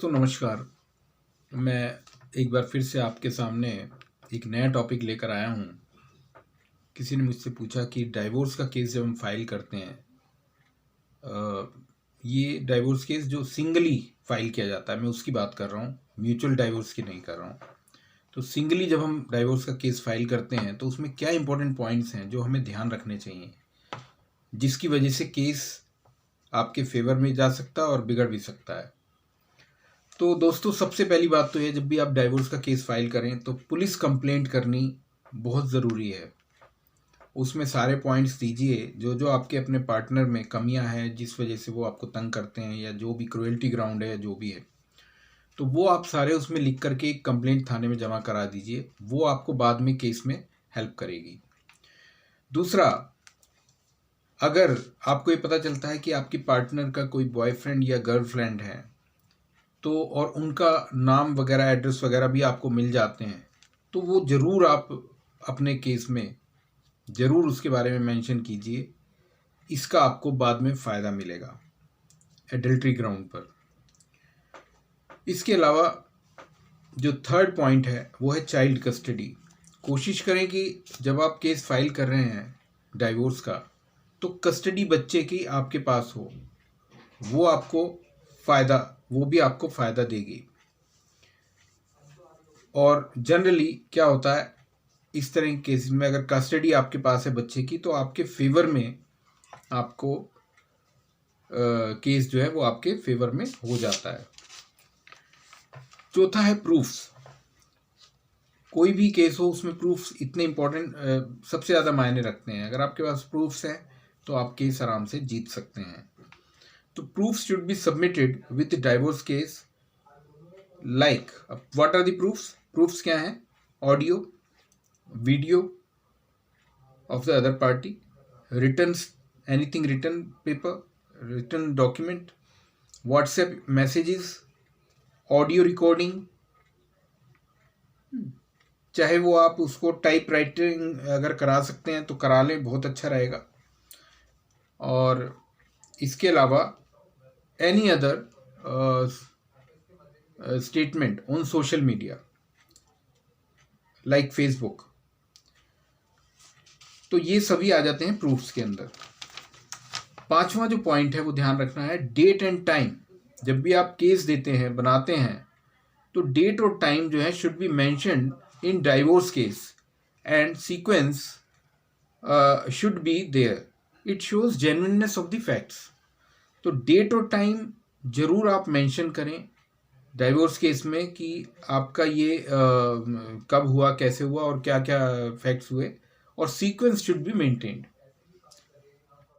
दोस्तों नमस्कार। मैं एक बार फिर से आपके सामने एक नया टॉपिक लेकर आया हूँ। किसी ने मुझसे पूछा कि डाइवोर्स का केस जब हम फाइल करते हैं, ये डाइवोर्स केस जो सिंगली फाइल किया जाता है, मैं उसकी बात कर रहा हूँ, म्यूचुअल डाइवोर्स की नहीं कर रहा हूँ। तो सिंगली जब हम डाइवोर्स का केस फाइल करते हैं तो उसमें क्या इंपॉर्टेंट पॉइंट्स हैं जो हमें ध्यान रखने चाहिए, जिसकी वजह से केस आपके फेवर में जा सकता है और बिगड़ भी सकता है। तो दोस्तों सबसे पहली बात तो ये, जब भी आप डाइवोर्स का केस फाइल करें तो पुलिस कंप्लेंट करनी बहुत ज़रूरी है। उसमें सारे पॉइंट्स दीजिए जो जो आपके अपने पार्टनर में कमियां हैं, जिस वजह से वो आपको तंग करते हैं या जो भी क्रुएल्टी ग्राउंड है या जो भी है, तो वो आप सारे उसमें लिख करके एक कंप्लेंट थाने में जमा करा दीजिए। वो आपको बाद में केस में हेल्प करेगी। दूसरा, अगर आपको ये पता चलता है कि आपकी पार्टनर का कोई बॉयफ्रेंड या गर्लफ्रेंड है, तो और उनका नाम वगैरह एड्रेस वगैरह भी आपको मिल जाते हैं, तो वो ज़रूर आप अपने केस में ज़रूर उसके बारे में मेंशन कीजिए। इसका आपको बाद में फ़ायदा मिलेगा एडल्ट्री ग्राउंड पर। इसके अलावा जो थर्ड पॉइंट है वो है चाइल्ड कस्टडी। कोशिश करें कि जब आप केस फाइल कर रहे हैं डाइवोर्स का, तो कस्टडी बच्चे की आपके पास हो। वो भी आपको फ़ायदा देगी। और जनरली क्या होता है, इस तरह के केस में अगर कस्टडी आपके पास है बच्चे की, तो आपके फेवर में आपको केस जो है वो आपके फेवर में हो जाता है। चौथा है प्रूफ्स। कोई भी केस हो उसमें प्रूफ्स इतने इम्पोर्टेंट, सबसे ज़्यादा मायने रखते हैं। अगर आपके पास प्रूफ्स हैं तो आप केस आराम से जीत सकते हैं। तो proofs should be submitted with divorce case. Like what are the proofs? Proofs क्या हैं? Audio, video of the other party, written, anything written paper, written document, WhatsApp messages, audio recording, चाहे वो आप उसको टाइप राइटिंग अगर करा सकते हैं तो करा लें, बहुत अच्छा रहेगा। और इसके अलावा any other statement on social media like Facebook, तो ये सभी आ जाते हैं प्रूफ्स के अंदर। पांचवा जो पॉइंट है वो ध्यान रखना है, डेट एंड टाइम। जब भी आप केस देते हैं, बनाते हैं, तो डेट और टाइम जो है should be mentioned in divorce case and sequence should be there. It shows genuineness of the facts. तो डेट और टाइम जरूर आप मेंशन करें डाइवोर्स केस में कि आपका ये कब हुआ, कैसे हुआ और क्या क्या फैक्ट्स हुए, और सीक्वेंस शुड बी मेंटेन्ड।